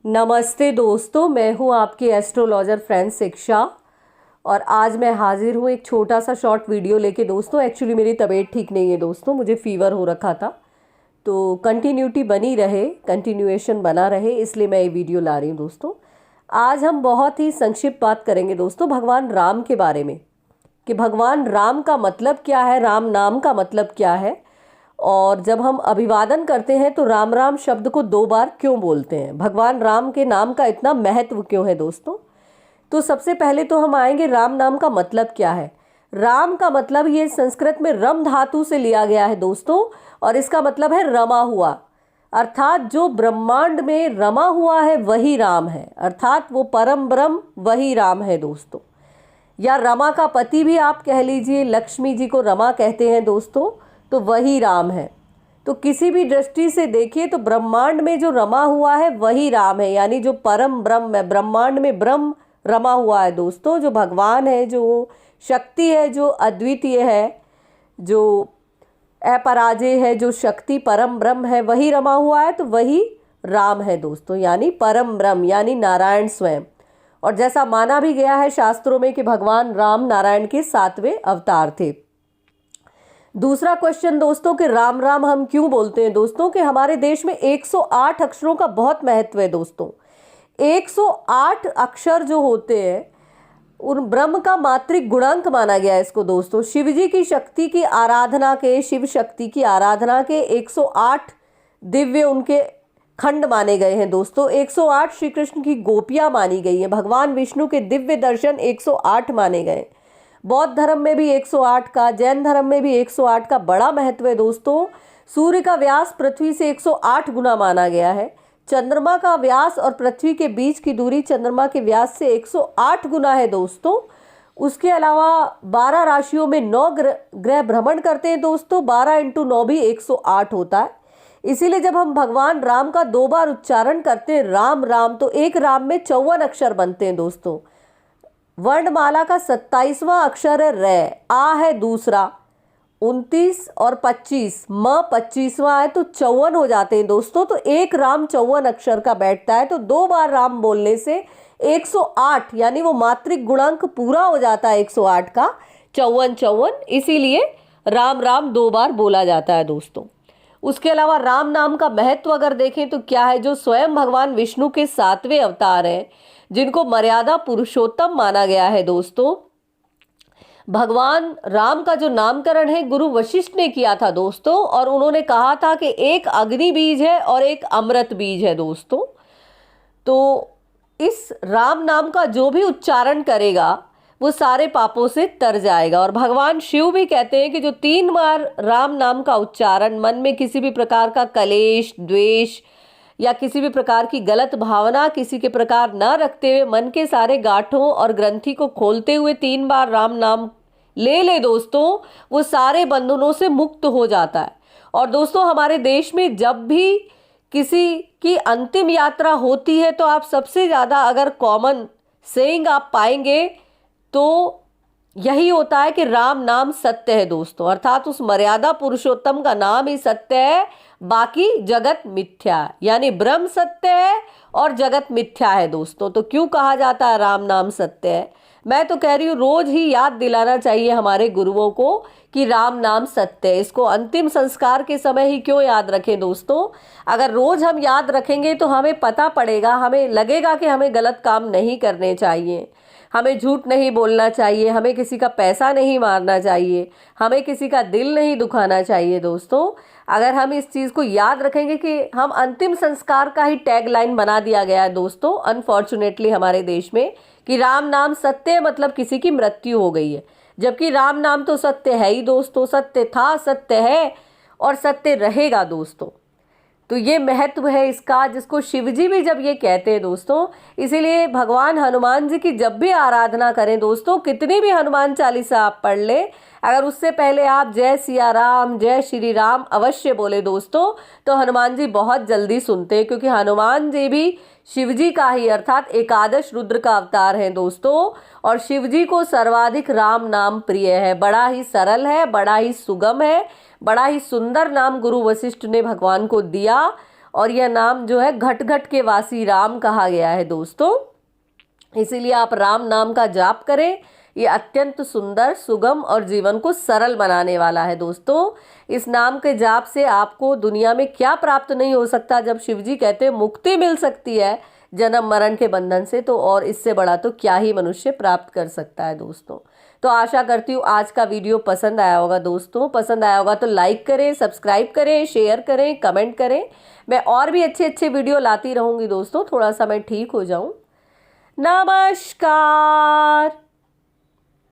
नमस्ते दोस्तों, मैं हूं आपकी एस्ट्रोलॉजर फ्रेंड शिक्षा। और आज मैं हाजिर हूं एक छोटा सा शॉर्ट वीडियो लेके दोस्तों। एक्चुअली मेरी तबीयत ठीक नहीं है दोस्तों, मुझे फीवर हो रखा था, तो कंटिन्यूटी बनी रहे, कंटिन्यूएशन बना रहे, इसलिए मैं ये वीडियो ला रही हूँ दोस्तों। आज हम बहुत ही संक्षिप्त बात करेंगे दोस्तों भगवान राम के बारे में, कि भगवान राम का मतलब क्या है, राम नाम का मतलब क्या है, और जब हम अभिवादन करते हैं तो राम राम शब्द को 2 बार क्यों बोलते हैं, भगवान राम के नाम का इतना महत्व क्यों है दोस्तों। तो सबसे पहले तो हम आएंगे राम नाम का मतलब क्या है। राम का मतलब ये संस्कृत में रम धातु से लिया गया है दोस्तों, और इसका मतलब है रमा हुआ, अर्थात जो ब्रह्मांड में रमा हुआ है वही राम है, अर्थात वो परम ब्रह्म वही राम है दोस्तों। या रमा का पति भी आप कह लीजिए, लक्ष्मी जी को रमा कहते हैं दोस्तों, तो वही राम है। तो किसी भी दृष्टि से देखिए तो ब्रह्मांड में जो रमा हुआ है वही राम है, यानी जो परम ब्रह्म है, ब्रह्मांड में ब्रह्म रमा हुआ है दोस्तों, जो भगवान है, जो शक्ति है, जो अद्वितीय है, जो अपराजय है, जो शक्ति परम ब्रह्म है, वही रमा हुआ है, तो वही राम है दोस्तों, यानी परम ब्रह्म, यानी नारायण स्वयं। और जैसा माना भी गया है शास्त्रों में कि भगवान राम नारायण के 7वें अवतार थे। दूसरा क्वेश्चन दोस्तों कि राम राम हम क्यों बोलते हैं दोस्तों, कि हमारे देश में 108 अक्षरों का बहुत महत्व है दोस्तों। 108 अक्षर जो होते हैं उन ब्रह्म का मात्रिक गुणांक माना गया है इसको दोस्तों। शिव जी की शक्ति की आराधना के, शिव शक्ति की आराधना के 108 दिव्य उनके खंड माने गए हैं दोस्तों। 108 श्री कृष्ण की गोपियां मानी गई हैं, भगवान विष्णु के दिव्य दर्शन 108 माने गए। बौद्ध धर्म में भी 108 का, जैन धर्म में भी 108 का बड़ा महत्व है दोस्तों। सूर्य का व्यास पृथ्वी से 108 गुना माना गया है। चंद्रमा का व्यास और पृथ्वी के बीच की दूरी चंद्रमा के व्यास से 108 गुना है दोस्तों। उसके अलावा 12 राशियों में 9 ग्रह भ्रमण करते हैं दोस्तों, 12 × 9 भी 108 होता है। इसीलिए जब हम भगवान राम का 2 बार उच्चारण करते हैं राम राम, तो एक राम में 54 अक्षर बनते हैं दोस्तों। वर्णमाला का 27वां अक्षर है रै, आ है दूसरा, 29 और 25, म 25वां है, तो 54 हो जाते हैं दोस्तों। तो एक राम 54 अक्षर का बैठता है, तो 2 बार राम बोलने से 108, यानी वो मात्रिक गुणांक पूरा हो जाता है 108 का, 54, इसीलिए राम राम 2 बार बोला जाता है दोस्तों। उसके अलावा राम नाम का महत्व अगर देखें तो क्या है, जो स्वयं भगवान विष्णु के 7वें अवतार हैं, जिनको मर्यादा पुरुषोत्तम माना गया है दोस्तों। भगवान राम का जो नामकरण है गुरु वशिष्ठ ने किया था दोस्तों, और उन्होंने कहा था कि एक अग्नि बीज है और एक अमृत बीज है दोस्तों। तो इस राम नाम का जो भी उच्चारण करेगा वो सारे पापों से तर जाएगा। और भगवान शिव भी कहते हैं कि जो 3 बार राम नाम का उच्चारण, मन में किसी भी प्रकार का कलेश, द्वेष या किसी भी प्रकार की गलत भावना किसी के प्रकार न रखते हुए, मन के सारे गांठों और ग्रंथि को खोलते हुए 3 बार राम नाम ले दोस्तों, वो सारे बंधनों से मुक्त हो जाता है। और दोस्तों हमारे देश में जब भी किसी की अंतिम यात्रा होती है तो आप सबसे ज़्यादा अगर कॉमन सेइंग आप पाएंगे तो यही होता है कि राम नाम सत्य है दोस्तों, अर्थात उस मर्यादा पुरुषोत्तम का नाम ही सत्य है, बाकी जगत मिथ्या है, यानी ब्रह्म सत्य है और जगत मिथ्या है दोस्तों। तो क्यों कहा जाता है राम नाम सत्य है? मैं तो कह रही हूँ रोज ही याद दिलाना चाहिए हमारे गुरुओं को कि राम नाम सत्य है। इसको अंतिम संस्कार के समय ही क्यों याद रखें दोस्तों? अगर रोज हम याद रखेंगे तो हमें पता पड़ेगा, हमें लगेगा कि हमें गलत काम नहीं करने चाहिए, हमें झूठ नहीं बोलना चाहिए, हमें किसी का पैसा नहीं मारना चाहिए, हमें किसी का दिल नहीं दुखाना चाहिए दोस्तों। अगर हम इस चीज़ को याद रखेंगे कि हम अंतिम संस्कार का ही टैग लाइन बना दिया गया है दोस्तों अनफॉर्चुनेटली हमारे देश में, कि राम नाम सत्य मतलब किसी की मृत्यु हो गई है, जबकि राम नाम तो सत्य है ही दोस्तों, सत्य था, सत्य है और सत्य रहेगा दोस्तों। तो ये महत्व है इसका, जिसको शिवजी भी जब ये कहते हैं दोस्तों। इसीलिए भगवान हनुमान जी की जब भी आराधना करें दोस्तों, कितनी भी हनुमान चालीसा आप पढ़ लें, अगर उससे पहले आप जय सिया राम, जय श्री राम अवश्य बोले दोस्तों, तो हनुमान जी बहुत जल्दी सुनते हैं, क्योंकि हनुमान जी भी शिवजी का ही अर्थात एकादश रुद्र का अवतार है दोस्तों। और शिवजी को सर्वाधिक राम नाम प्रिय है, बड़ा ही सरल है, बड़ा ही सुगम है, बड़ा ही सुंदर नाम गुरु वशिष्ठ ने भगवान को दिया। और यह नाम जो है घट घट के वासी राम कहा गया है दोस्तों। इसीलिए आप राम नाम का जाप करें। ये अत्यंत सुंदर, सुगम और जीवन को सरल बनाने वाला है दोस्तों। इस नाम के जाप से आपको दुनिया में क्या प्राप्त नहीं हो सकता। जब शिवजी कहते हैं मुक्ति मिल सकती है जन्म मरण के बंधन से, तो और इससे बड़ा तो क्या ही मनुष्य प्राप्त कर सकता है दोस्तों। तो आशा करती हूँ आज का वीडियो पसंद आया होगा दोस्तों। पसंद आया होगा तो लाइक करें, सब्सक्राइब करें, शेयर करें, कमेंट करें। मैं और भी अच्छे अच्छे वीडियो लाती रहूँगी दोस्तों, थोड़ा सा मैं ठीक हो जाऊँ। नमस्कार।